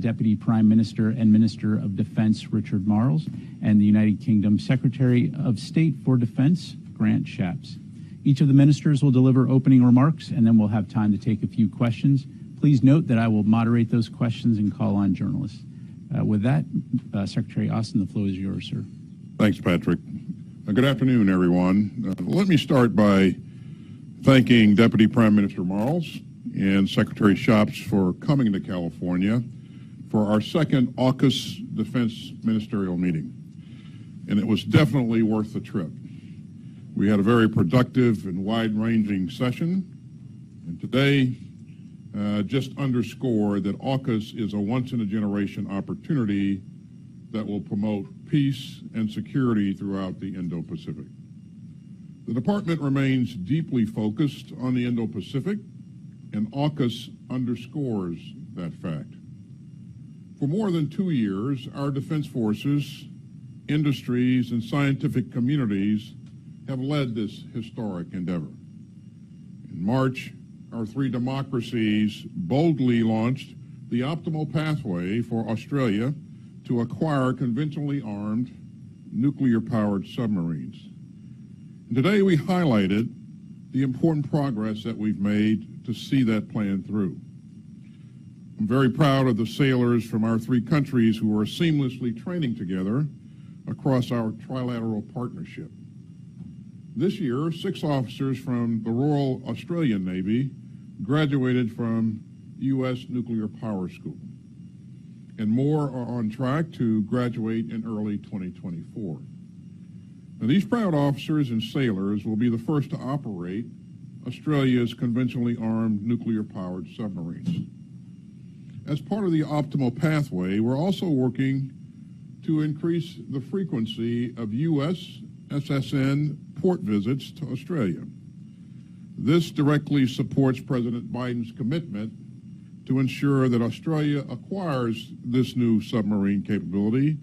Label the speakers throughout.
Speaker 1: Deputy Prime Minister and Minister of Defense Richard Marles, and the United Kingdom Secretary of State for Defense Grant Shapps. Each of the ministers will deliver opening remarks, and then we'll have time to take a few questions. Please note that I will moderate those questions and call on journalists. With that, Secretary Austin, the floor is yours, sir.
Speaker 2: Thanks, Patrick. Good afternoon, everyone. Let me start by thanking Deputy Prime Minister Marles and Secretary Shapps for coming to California for our second AUKUS Defense Ministerial meeting. And it was definitely worth the trip. We had a very productive and wide-ranging session, and today just underscore that AUKUS is a once-in-a-generation opportunity that will promote peace and security throughout the Indo-Pacific. The Department remains deeply focused on the Indo-Pacific, and AUKUS underscores that fact. For more than 2 years, our defense forces, industries, and scientific communities have led this historic endeavor. In March, our three democracies boldly launched the optimal pathway for Australia to acquire conventionally armed, nuclear-powered submarines. And today we highlighted the important progress that we've made to see that plan through. I'm very proud of the sailors from our three countries who are seamlessly training together across our trilateral partnership. This year, 6 officers from the Royal Australian Navy graduated from U.S. Nuclear Power School, and more are on track to graduate in early 2024. Now, these proud officers and sailors will be the first to operate Australia's conventionally armed nuclear-powered submarines. As part of the optimal pathway, we're also working to increase the frequency of U.S. SSN port visits to Australia. This directly supports President Biden's commitment to ensure that Australia acquires this new submarine capability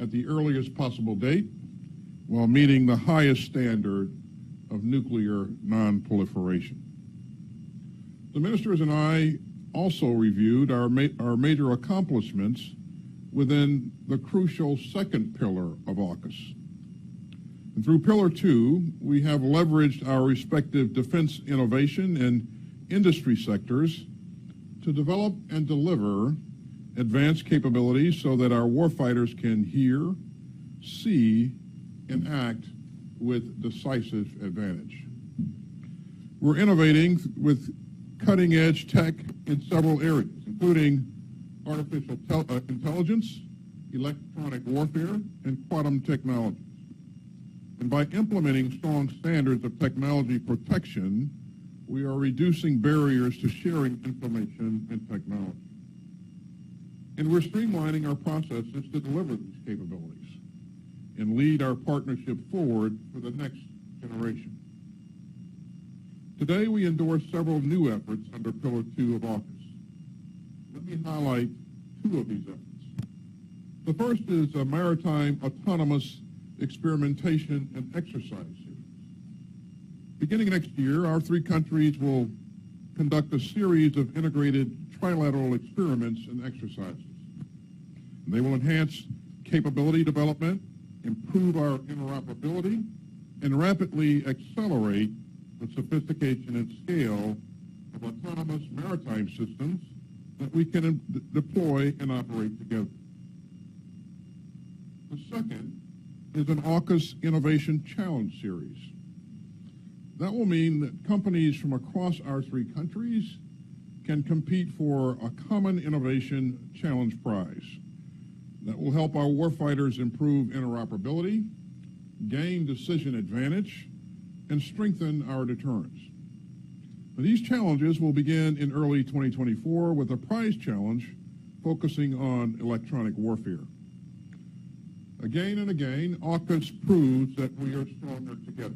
Speaker 2: at the earliest possible date while meeting the highest standard of nuclear non-proliferation. The ministers and I also reviewed our major accomplishments within the crucial second pillar of AUKUS. And through Pillar 2, we have leveraged our respective defense innovation and industry sectors to develop and deliver advanced capabilities so that our warfighters can hear, see, and act with decisive advantage. We're innovating with cutting-edge tech in several areas, including artificial intelligence, electronic warfare, and quantum technologies. And by implementing strong standards of technology protection, we are reducing barriers to sharing information and technology. And we're streamlining our processes to deliver these capabilities and lead our partnership forward for the next generation. Today, we endorse several new efforts under Pillar 2 of AUKUS. Let me highlight 2 of these efforts. The first is a maritime autonomous experimentation and exercise series. Beginning next year, our 3 countries will conduct a series of integrated trilateral experiments and exercises. And they will enhance capability development, improve our interoperability, and rapidly accelerate the sophistication and scale of autonomous maritime systems that we can deploy and operate together. The second is an AUKUS Innovation Challenge Series. That will mean that companies from across our 3 countries can compete for a common innovation challenge prize that will help our warfighters improve interoperability, gain decision advantage, and strengthen our deterrence. Now, these challenges will begin in early 2024 with a prize challenge focusing on electronic warfare. Again and again, AUKUS proves that we are stronger together.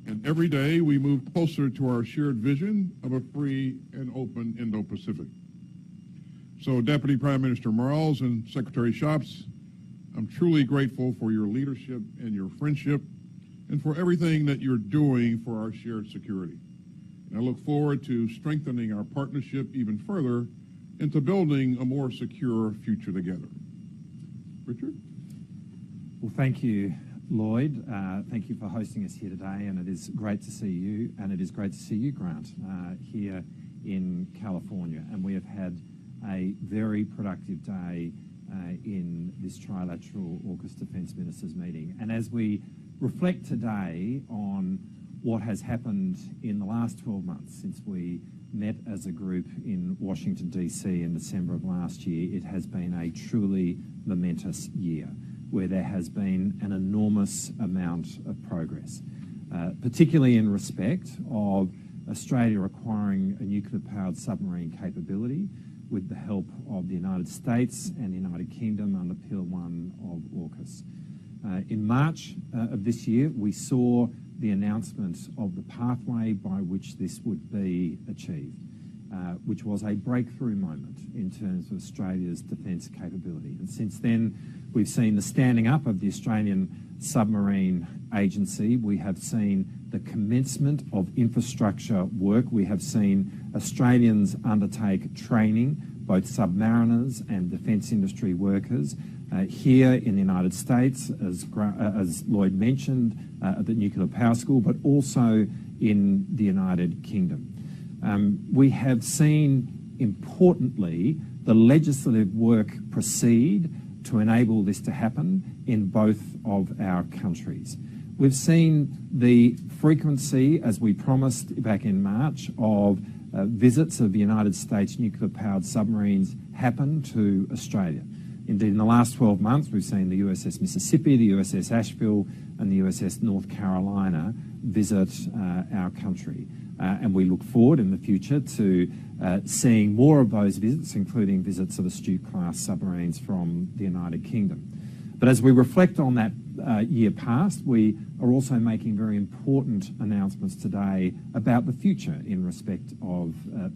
Speaker 2: And every day we move closer to our shared vision of a free and open Indo-Pacific. So, Deputy Prime Minister Marles and Secretary Shapps, I'm truly grateful for your leadership and your friendship and for everything that you're doing for our shared security. And I look forward to strengthening our partnership even further into building a more secure future together. Richard?
Speaker 3: Well, thank you, Lloyd. Thank you for hosting us here today, and it is great to see you, and it is great to see you, Grant, here in California. And we have had a very productive day in this trilateral AUKUS Defence Ministers meeting. And as we reflect today on what has happened in the last 12 months since we met as a group in Washington, D.C. in December of last year, it has been a truly momentous year where there has been an enormous amount of progress, particularly in respect of Australia acquiring a nuclear-powered submarine capability with the help of the United States and the United Kingdom under Pillar 1 of AUKUS. In March of this year, we saw the announcement of the pathway by which this would be achieved, which was a breakthrough moment in terms of Australia's defence capability. And since then, we've seen the standing up of the Australian Submarine Agency. We have seen the commencement of infrastructure work. We have seen Australians undertake training, both submariners and defence industry workers, here in the United States, as Lloyd mentioned, at the Nuclear Power School, but also in the United Kingdom. We have seen, importantly, the legislative work proceed to enable this to happen in both of our countries. We've seen the frequency, as we promised back in March, of visits of the United States nuclear-powered submarines happen to Australia. Indeed, in the last 12 months, we've seen the USS Mississippi, the USS Asheville, and the USS North Carolina visit our country. And we look forward in the future to seeing more of those visits, including visits of Astute-class submarines from the United Kingdom. But as we reflect on that year past, we are also making very important announcements today about the future in respect of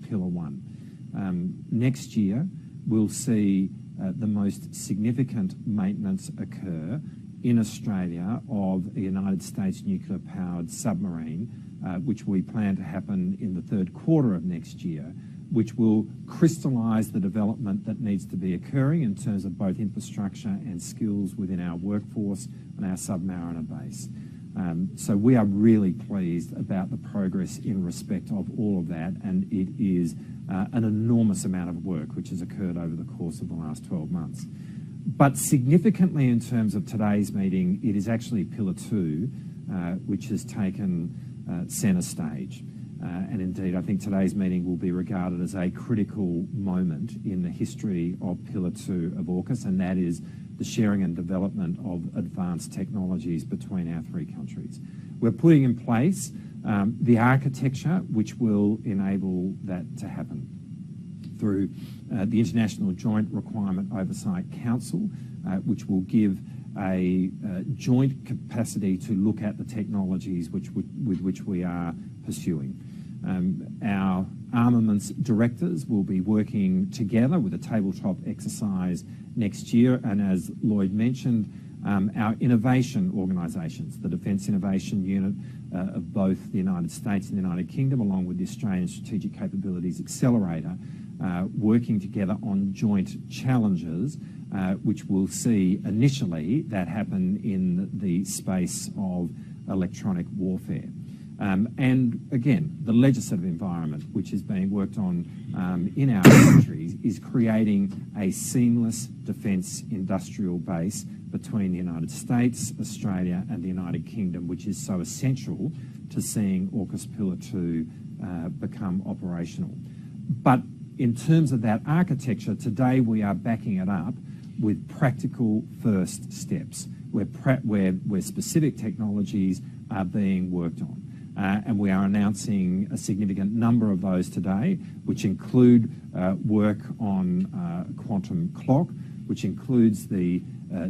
Speaker 3: Pillar 1. Next year, we'll see the most significant maintenance occur in Australia of a United States nuclear-powered submarine, which we plan to happen in the third quarter of next year, which will crystallise the development that needs to be occurring in terms of both infrastructure and skills within our workforce and our submariner base. So we are really pleased about the progress in respect of all of that, and it is an enormous amount of work which has occurred over the course of the last 12 months. But significantly in terms of today's meeting, it is actually Pillar 2 which has taken centre stage. And indeed, I think today's meeting will be regarded as a critical moment in the history of Pillar 2 of AUKUS, and that is the sharing and development of advanced technologies between our three countries. We're putting in place the architecture which will enable that to happen through the International Joint Requirement Oversight Council, which will give a joint capacity to look at the technologies with which we are pursuing. Our armaments directors will be working together with a tabletop exercise next year, and as Lloyd mentioned, our innovation organisations, the Defence Innovation Unit of both the United States and the United Kingdom, along with the Australian Strategic Capabilities Accelerator, working together on joint challenges, which will see initially that happen in the space of electronic warfare. And again, the legislative environment which is being worked on in our countries is creating a seamless defence industrial base between the United States, Australia and the United Kingdom, which is so essential to seeing AUKUS Pillar 2 become operational. But in terms of that architecture, today we are backing it up with practical first steps where specific technologies are being worked on. And we are announcing a significant number of those today, which include work on quantum clock, which includes the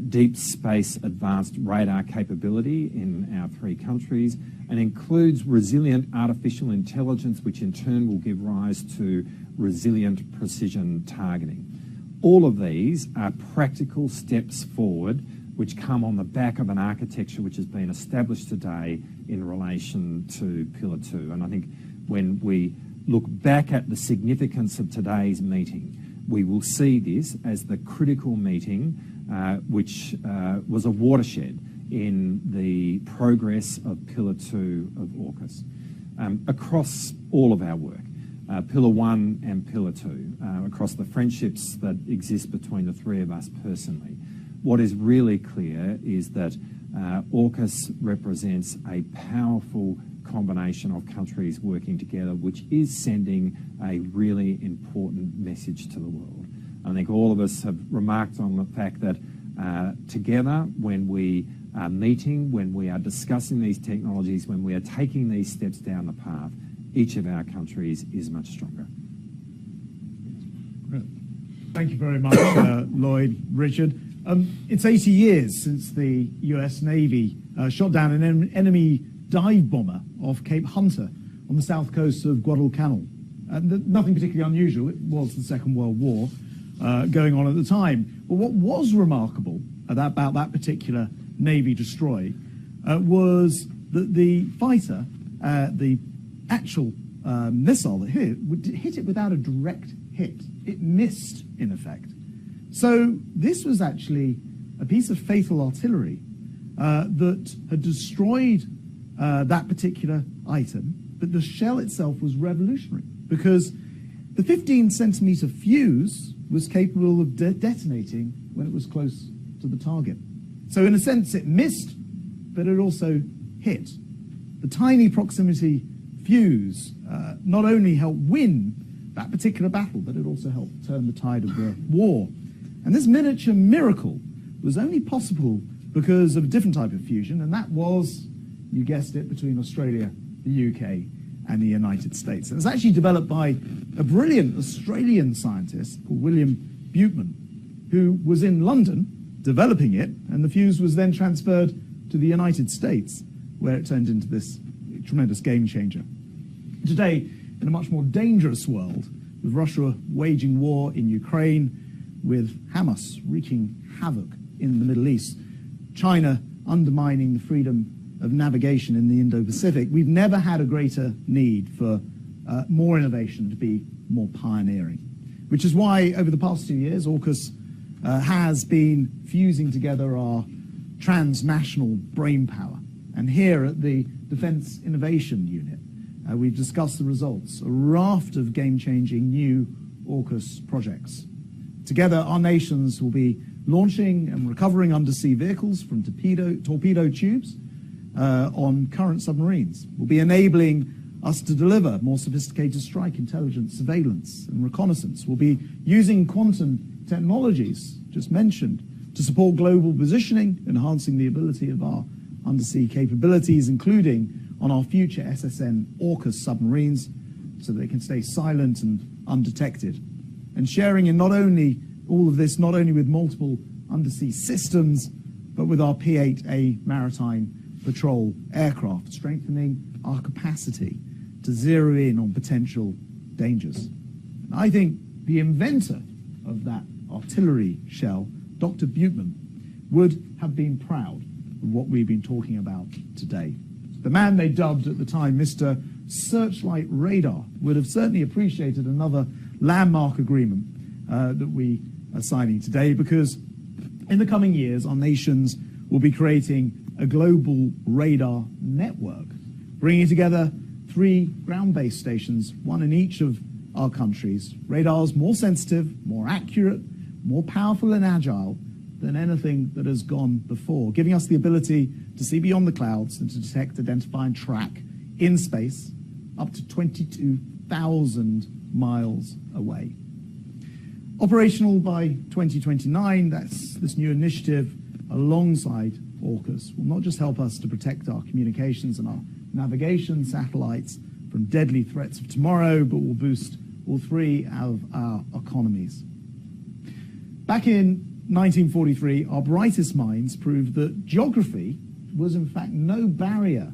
Speaker 3: deep space advanced radar capability in our three countries, and includes resilient artificial intelligence, which in turn will give rise to resilient precision targeting. All of these are practical steps forward which come on the back of an architecture which has been established today in relation to Pillar 2. And I think when we look back at the significance of today's meeting, we will see this as the critical meeting which was a watershed in the progress of Pillar 2 of AUKUS. Across all of our work, Pillar 1 and Pillar 2, across the friendships that exist between the three of us personally, what is really clear is that AUKUS represents a powerful combination of countries working together, which is sending a really important message to the world. I think all of us have remarked on the fact that together, when we are meeting, when we are discussing these technologies, when we are taking these steps down the path, each of our countries is much stronger.
Speaker 4: Thank you very much, Lloyd, Richard. It's 80 years since the US Navy shot down an enemy dive bomber off Cape Hunter on the south coast of Guadalcanal. Nothing particularly unusual. It was the Second World War going on at the time. But what was remarkable about that particular Navy destroy was that the fighter, the actual missile that hit it without a direct hit. It missed, in effect. So this was actually a piece of fatal artillery that had destroyed that particular item, but the shell itself was revolutionary because the 15-centimeter fuse was capable of detonating when it was close to the target. So in a sense, it missed, but it also hit. The tiny proximity fuse not only helped win that particular battle, but it also helped turn the tide of the war. And this miniature miracle was only possible because of a different type of fusion, and that was, you guessed it, between Australia, the UK, and the United States. And it was actually developed by a brilliant Australian scientist called William Buteman, who was in London developing it, and the fuse was then transferred to the United States, where it turned into this tremendous game changer. Today, in a much more dangerous world, with Russia waging war in Ukraine, with Hamas wreaking havoc in the Middle East, China undermining the freedom of navigation in the Indo-Pacific, we've never had a greater need for more innovation, to be more pioneering. Which is why, over the past 2 years, AUKUS has been fusing together our transnational brain power. And here at the Defence Innovation Unit, we've discussed the results, a raft of game-changing new AUKUS projects. Together, our nations will be launching and recovering undersea vehicles from torpedo tubes on current submarines. We'll be enabling us to deliver more sophisticated strike intelligence, surveillance, and reconnaissance. We'll be using quantum technologies, just mentioned, to support global positioning, enhancing the ability of our undersea capabilities, including on our future SSN AUKUS submarines, so they can stay silent and undetected. And sharing in not only all of this, not only with multiple undersea systems, but with our P-8A maritime patrol aircraft, strengthening our capacity to zero in on potential dangers. And I think the inventor of that artillery shell, Dr. Buteman, would have been proud of what we've been talking about today. The man they dubbed at the time Mr. Searchlight Radar would have certainly appreciated another landmark agreement that we are signing today, because in the coming years, our nations will be creating a global radar network, bringing together 3 ground-based stations, one in each of our countries. Radars more sensitive, more accurate, more powerful and agile than anything that has gone before, giving us the ability to see beyond the clouds and to detect, identify, and track in space up to 22,000 miles away. Operational by 2029, that's this new initiative alongside AUKUS will not just help us to protect our communications and our navigation satellites from deadly threats of tomorrow, but will boost all 3 of our economies. Back in 1943, our brightest minds proved that geography was in fact no barrier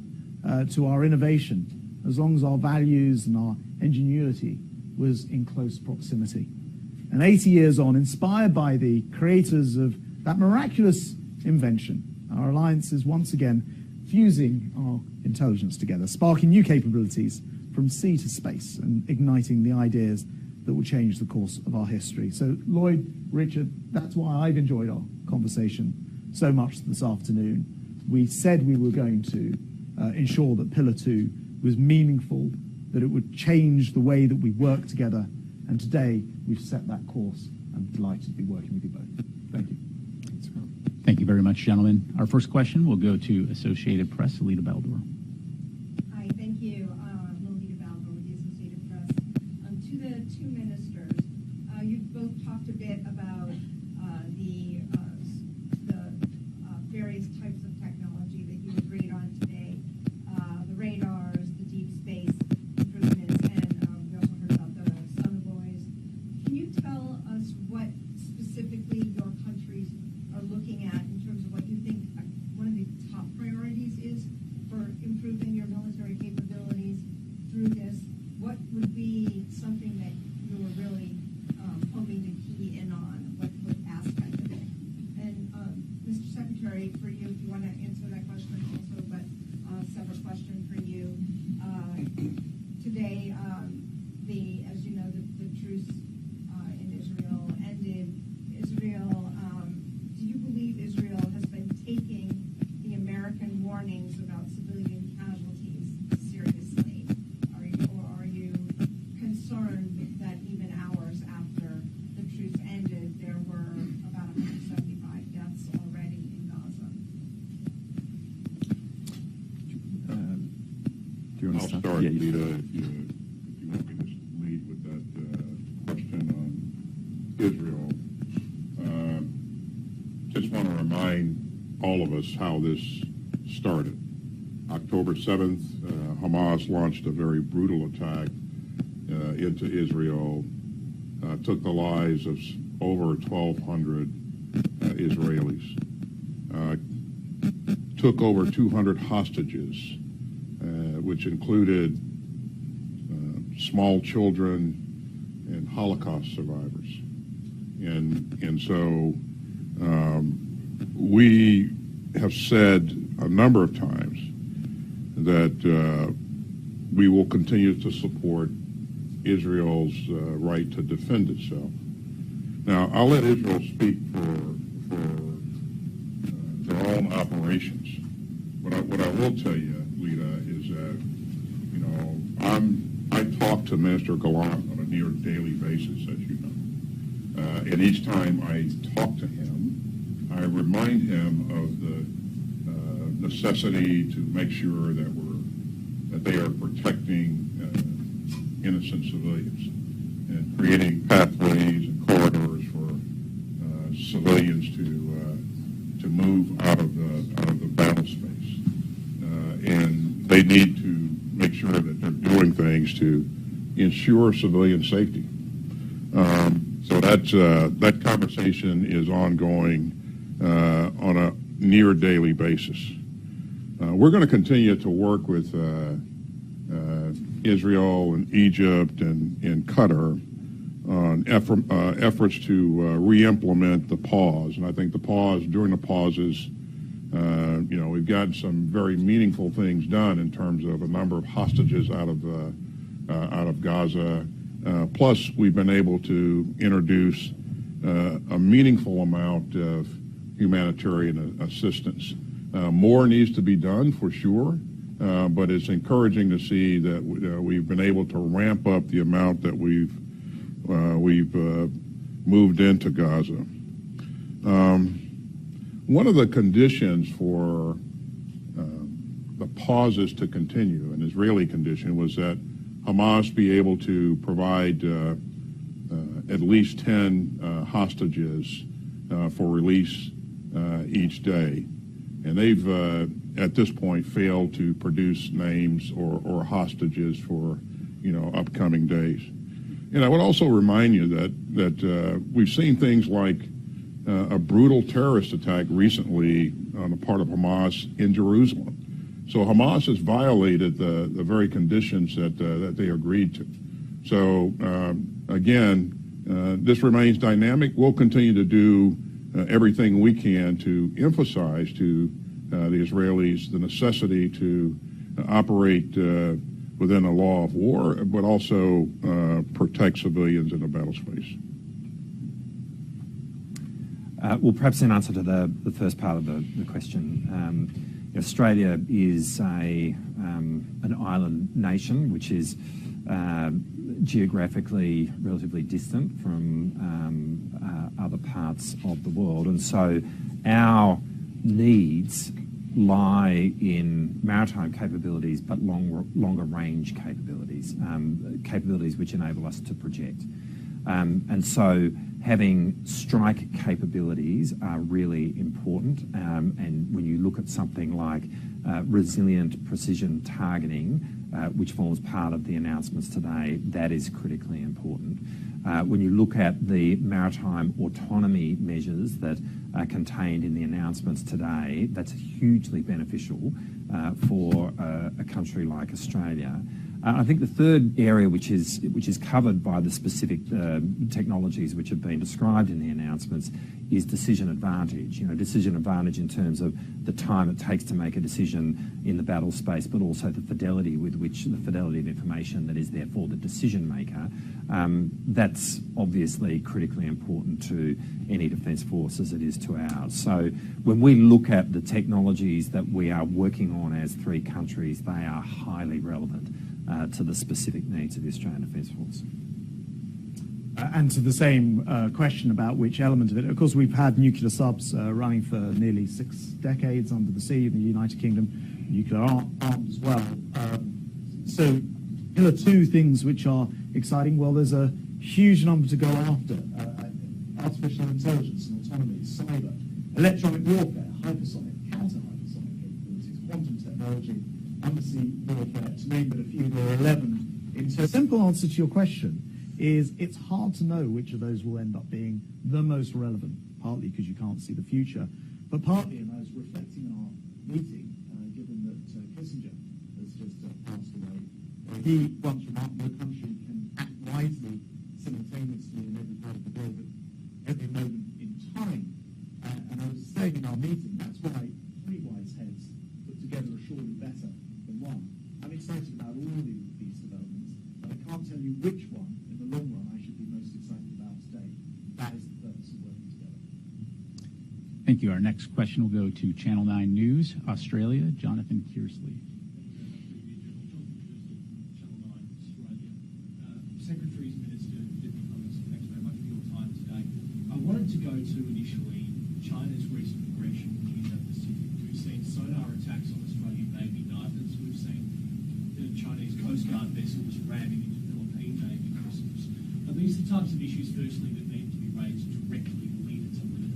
Speaker 4: to our innovation, as long as our values and our ingenuity was in close proximity. And 80 years on, inspired by the creators of that miraculous invention, our alliance is once again fusing our intelligence together, sparking new capabilities from sea to space and igniting the ideas that will change the course of our history. So, Lloyd, Richard, that's why I've enjoyed our conversation so much this afternoon. We said we were going to ensure that Pillar 2 was meaningful, that it would change the way that we work together, and today we've set that course. I'm delighted to be working with you both. Thank you.
Speaker 1: Thank you very much, gentlemen. Our first question will go to Associated Press, Alita Baldor.
Speaker 5: Hi, thank you. Lolita Baldor with the Associated Press. To the two ministers, you've both talked a bit about the various types of technology that you agreed on today, the radars, the deep space improvements, and we also heard about the sonobuoys. Can you tell us what specifically your countries are looking at in terms of what you think one of the top priorities is for improving your military capabilities through this? What would be something that you were really hoping to key in on? What aspect of it? And Mr. Secretary, for you, if you want to answer that question also, but a separate question for you. Today, as you know, the truce in Israel ended. Israel, do you believe Israel has been taking the American warnings about civilian casualties seriously? Are you concerned that even hours after the truce ended, there were about 175 deaths already in Gaza?
Speaker 3: Do you want to
Speaker 2: I'll
Speaker 3: start?
Speaker 2: start,
Speaker 3: Yeah,
Speaker 2: Lita, if you want me to lead with that question on Israel. Just want to remind all of us how this started. October 7th, Hamas launched a very brutal attack into Israel, took the lives of over 1,200 Israelis, took over 200 hostages, which included small children and Holocaust survivors. And so we have said a number of times that we will continue to support Israel's right to defend itself. Now, I'll let Israel speak for their own operations. What I will tell you, Lita, is that, you know, I talk to Minister Gallant on a near daily basis, as you know. And each time I talk to him, I remind him of the necessity to make sure that they are protecting innocent civilians and creating pathways and corridors for civilians to move out of the battle space. And they need to make sure that they're doing things to ensure civilian safety. So that conversation is ongoing on a near daily basis. We're going to continue to work with Israel and Egypt and Qatar on efforts to re-implement the pause. And I think during the pauses, we've gotten some very meaningful things done in terms of a number of hostages out of Gaza. Plus, we've been able to introduce a meaningful amount of humanitarian assistance. More needs to be done for sure, but it's encouraging to see that we've been able to ramp up the amount that we've moved into Gaza. One of the conditions for the pauses to continue, an Israeli condition, was that Hamas be able to provide at least 10 hostages for release each day. And they've, at this point, failed to produce names or hostages for, upcoming days. And I would also remind you that we've seen things like a brutal terrorist attack recently on the part of Hamas in Jerusalem. So Hamas has violated the very conditions that they agreed to. So again, this remains dynamic. We'll continue to do everything we can to emphasize to the Israelis the necessity to operate within a law of war, but also protect civilians in the battle space.
Speaker 3: Well, perhaps in answer to the first part of the question, Australia is an island nation which is geographically relatively distant from other parts of the world, and so our needs lie in maritime capabilities, but longer range capabilities, capabilities which enable us to project. And so having strike capabilities are really important. And when you look at something like resilient precision targeting, which forms part of the announcements today, that is critically important. When you look at the maritime autonomy measures that are contained in the announcements today, that's hugely beneficial for a country like Australia. I think the third area which is covered by the specific technologies which have been described in the announcements is decision advantage. Decision advantage in terms of the time it takes to make a decision in the battle space, but also the fidelity of information that is there for the decision maker. That's obviously critically important to any defence force as it is to ours. So when we look at the technologies that we are working on as three countries, they are highly relevant to the specific needs of the Australian Defence Force.
Speaker 4: And to the same question about which element of it, of course, we've had nuclear subs running for nearly 6 decades under the sea in the United Kingdom, nuclear armed as well. So here are two things which are exciting. Well, there's a huge number to go after. Artificial intelligence and autonomy, cyber, electronic warfare, hypersonic, counter-hypersonic capabilities, quantum technology, undersea warfare, to name but a few. There are 11. The simple answer to your question is it's hard to know which of those will end up being the most relevant, partly because you can't see the future, but partly, and I was reflecting on our meeting, given that Kissinger has just passed away, he once remarked no country can act wisely simultaneously in every part of the world at every moment in time. And I was saying in our meeting, that's why 3 wise heads put together are surely better than one. I'm excited about all of these developments, but I can't tell you which one in the long run I should be most excited about today. That is the purpose of working together.
Speaker 1: Thank you. Our next question will go to Channel 9 News, Australia, Jonathan Kearsley.
Speaker 6: Secretaries, Minister, Deputy Prime Minister, thanks very much for your time today. I wanted to go to initially China's recent aggression in the Pacific. We've seen sonar attacks on Australian Navy divers. We've seen the Chinese Coast Guard vessels ramming into Philippine Navy vessels. Are these the types of issues, firstly, that need to be raised directly with leaders of them?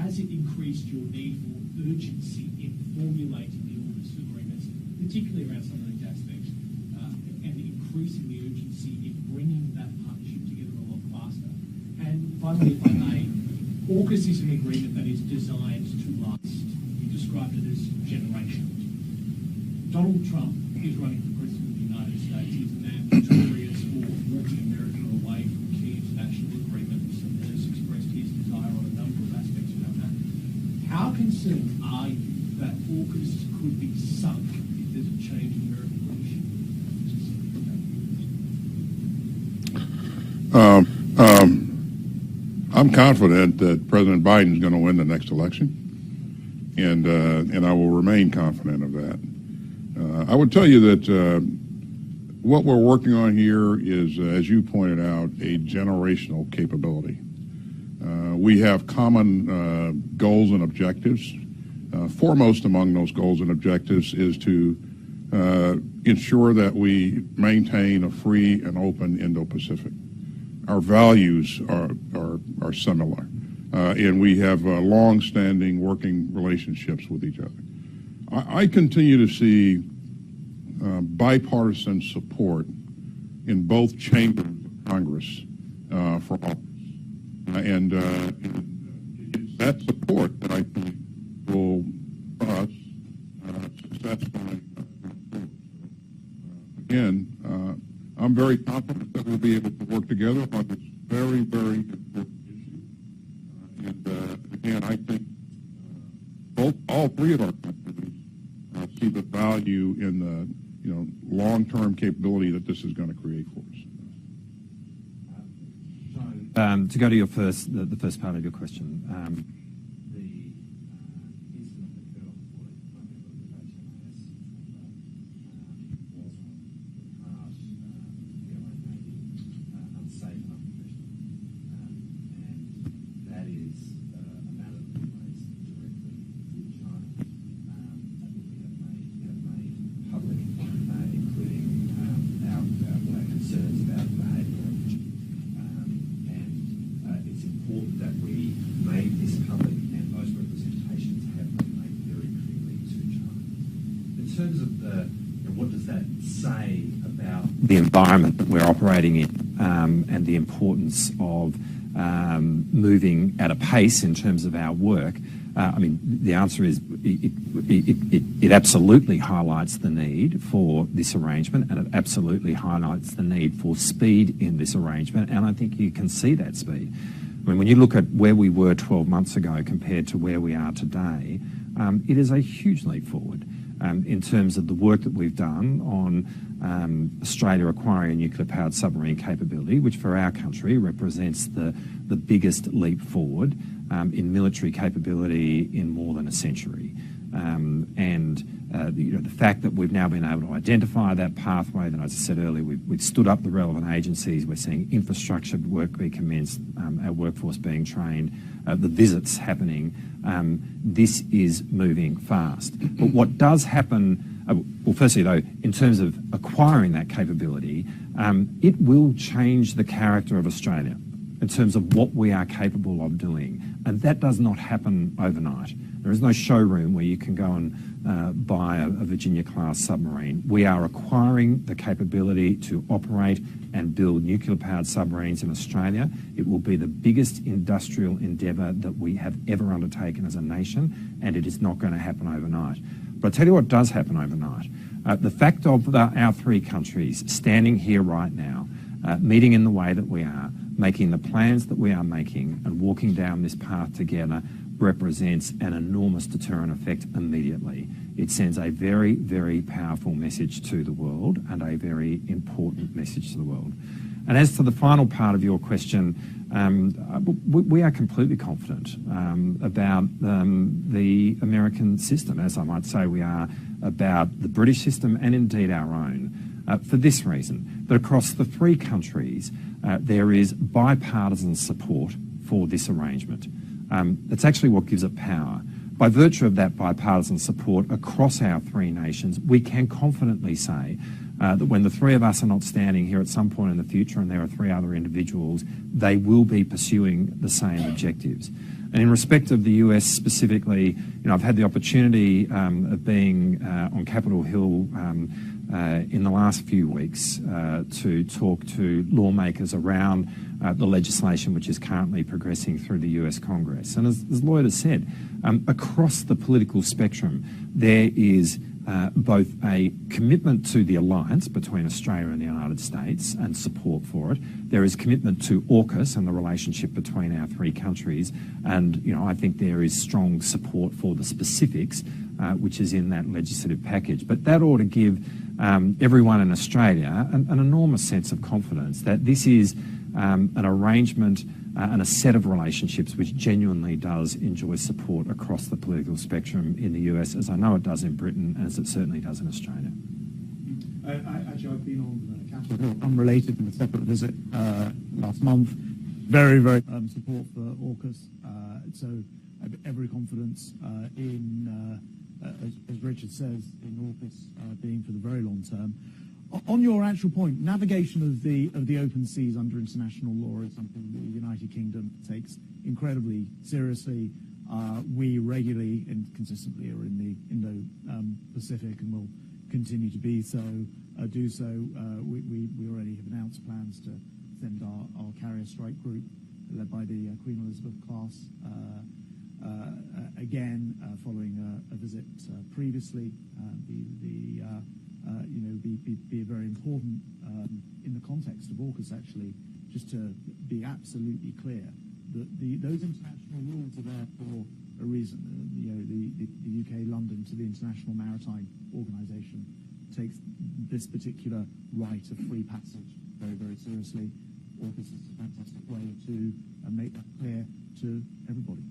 Speaker 6: Has it increased your need for urgency in formulating the AUKUS agreements, particularly around some of these aspects, and increasing the urgency in bringing that partnership together a lot faster? And finally, if I may, AUKUS is an agreement that is designed to last. You described it as generations. Donald Trump is running for president of the United States. He's a man notorious for walking America away from key international agreements and has expressed his desire on a number of aspects around that. How concerned are you that AUKUS could be sunk if there's a change in American leadership?
Speaker 2: I'm confident that President Biden is going to win the next election, and I will remain confident of that. I would tell you that what we're working on here is, as you pointed out, a generational capability. We have common goals and objectives. Foremost among those goals and objectives is to ensure that we maintain a free and open Indo-Pacific. Our values are similar, and we have long-standing working relationships with each other. I continue to see bipartisan support in both chambers of Congress for AUKUS. And it's that support that I think will, for us, successfully again, I'm very confident that we'll be able to work together on this very, very important issue. And again, I think all three of our countries see the value in long-term capability that this is going to create for us.
Speaker 3: To go to your the first part of your question, the incident that occurred on the 14th of November with HMAS was harsh, unsafe and unprofessional, and that is a matter that we raised directly with China. We have made public, including our concerns about behaviour. It's important that we make this public, and those representations have been made very clearly to China. In terms of what does that say about the environment that we're operating in, and the importance of moving at a pace in terms of our work, the answer is it absolutely highlights the need for this arrangement, and it absolutely highlights the need for speed in this arrangement, and I think you can see that speed. When you look at where we were 12 months ago compared to where we are today, it is a huge leap forward in terms of the work that we've done on Australia acquiring a nuclear-powered submarine capability, which for our country represents the biggest leap forward in military capability in more than a century. The fact that we've now been able to identify that pathway, that, as I said earlier, we've stood up the relevant agencies, we're seeing infrastructure work be commenced, our workforce being trained, the visits happening. This is moving fast. But what does happen, firstly though, in terms of acquiring that capability, it will change the character of Australia in terms of what we are capable of doing. And that does not happen overnight. There is no showroom where you can go and buy a Virginia-class submarine. We are acquiring the capability to operate and build nuclear-powered submarines in Australia. It will be the biggest industrial endeavour that we have ever undertaken as a nation, and it is not going to happen overnight. But I'll tell you what does happen overnight. The fact of our three countries standing here right now, meeting in the way that we are, making the plans that we are making, and walking down this path together represents an enormous deterrent effect immediately. It sends a very, very powerful message to the world, and a very important message to the world. And as to the final part of your question, we are completely confident about the American system, as I might say we are about the British system, and indeed our own, for this reason, that across the three countries there is bipartisan support for this arrangement. That's actually what gives it power. By virtue of that bipartisan support across our three nations, we can confidently say that when the three of us are not standing here at some point in the future and there are three other individuals, they will be pursuing the same objectives. And in respect of the US specifically, I've had the opportunity of being on Capitol Hill in the last few weeks to talk to lawmakers around the legislation which is currently progressing through the US Congress. And as Lloyd has said, across the political spectrum, there is both a commitment to the alliance between Australia and the United States and support for it. There is commitment to AUKUS and the relationship between our three countries. And, I think there is strong support for the specifics, which is in that legislative package. But that ought to give everyone in Australia an enormous sense of confidence that this is an arrangement and a set of relationships which genuinely does enjoy support across the political spectrum in the US, as I know it does in Britain, and as it certainly does in Australia.
Speaker 4: Actually, I've been on Capitol Hill, unrelated, in a separate visit last month. Very, very support for AUKUS. So I have every confidence in, as Richard says, in AUKUS being for the very long term. On your actual point, navigation of the open seas under international law is something the United Kingdom takes incredibly seriously. We regularly and consistently are in the Indo-Pacific and will continue to be so. We already have announced plans to send our carrier strike group, led by the Queen Elizabeth class, again following a visit previously. Be very important in the context of AUKUS, actually, just to be absolutely clear that those international rules are there for a reason. The UK London to the International Maritime Organisation takes this particular right of free passage very, very seriously. AUKUS is a fantastic way to make that clear to everybody.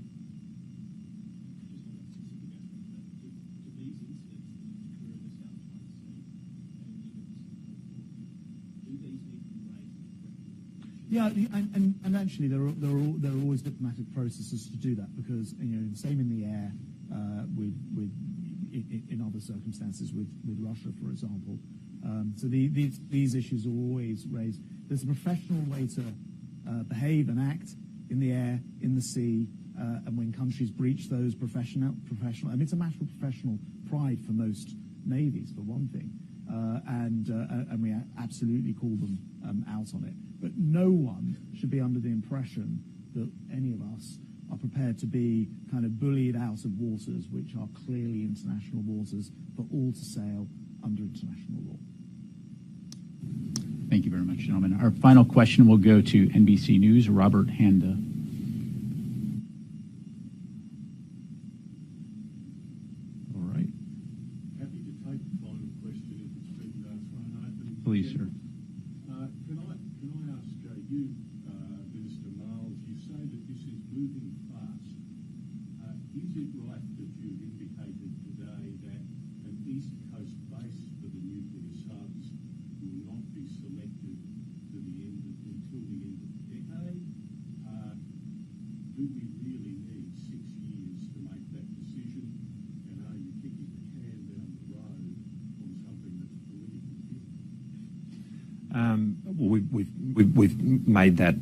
Speaker 4: Yeah, and actually there are always diplomatic processes to do that, because same in the air in other circumstances with Russia, for example. So these issues are always raised. There's a professional way to behave and act in the air, in the sea, and when countries breach those professional. I mean, it's a matter of professional pride for most navies, for one thing, and we absolutely call them out on it. But no one should be under the impression that any of us are prepared to be kind of bullied out of waters which are clearly international waters for all to sail under international law.
Speaker 1: Thank you very much, gentlemen. Our final question will go to NBC News, Robert Handa. All right.
Speaker 7: Happy to take the final question if it's been thrown open.
Speaker 1: Please, sir.
Speaker 7: Can I ask you, Minister Miles, you say that this is moving fast. Is it right that you've indicated today that an East Coast base for the nuclear subs will not be selected until the end of the decade? Do we really need 6 years to make that decision? And are you kicking the can down the road on something that's politically different?
Speaker 3: Well, we've made that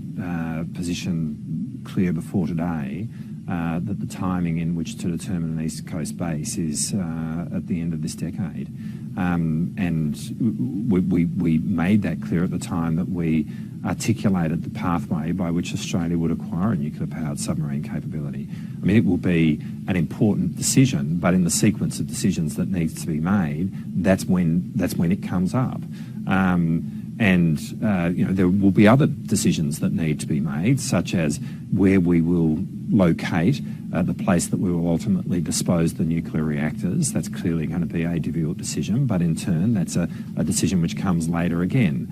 Speaker 3: position clear before today, that the timing in which to determine an East Coast base is at the end of this decade. And we made that clear at the time that we articulated the pathway by which Australia would acquire a nuclear-powered submarine capability. I mean, it will be an important decision, but in the sequence of decisions that needs to be made, that's when it comes up. There will be other decisions that need to be made, such as where we will locate the place that we will ultimately dispose the nuclear reactors. That's clearly going to be a difficult decision, but in turn, that's a decision which comes later again.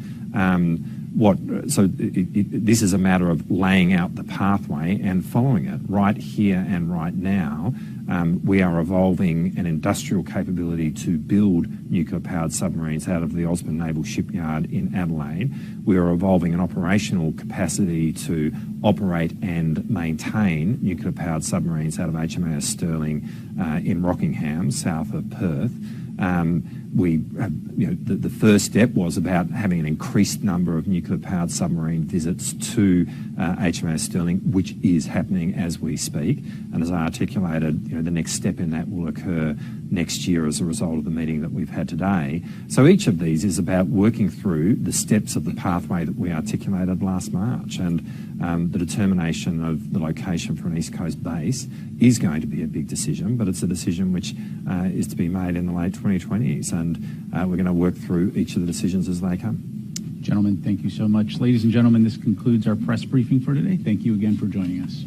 Speaker 3: This is a matter of laying out the pathway and following it. Right here and right now, we are evolving an industrial capability to build nuclear-powered submarines out of the Osborne Naval Shipyard in Adelaide. We are evolving an operational capacity to operate and maintain nuclear-powered submarines out of HMAS Stirling in Rockingham, south of Perth. The first step was about having an increased number of nuclear-powered submarine visits to HMAS Stirling, which is happening as we speak. And as I articulated, the next step in that will occur next year as a result of the meeting that we've had today. So each of these is about working through the steps of the pathway that we articulated last March. And the determination of the location for an East Coast base is going to be a big decision, but it's a decision which is to be made in the late 2020s. And we're going to work through each of the decisions as they come.
Speaker 1: Gentlemen, thank you so much. Ladies and gentlemen, this concludes our press briefing for today. Thank you again for joining us.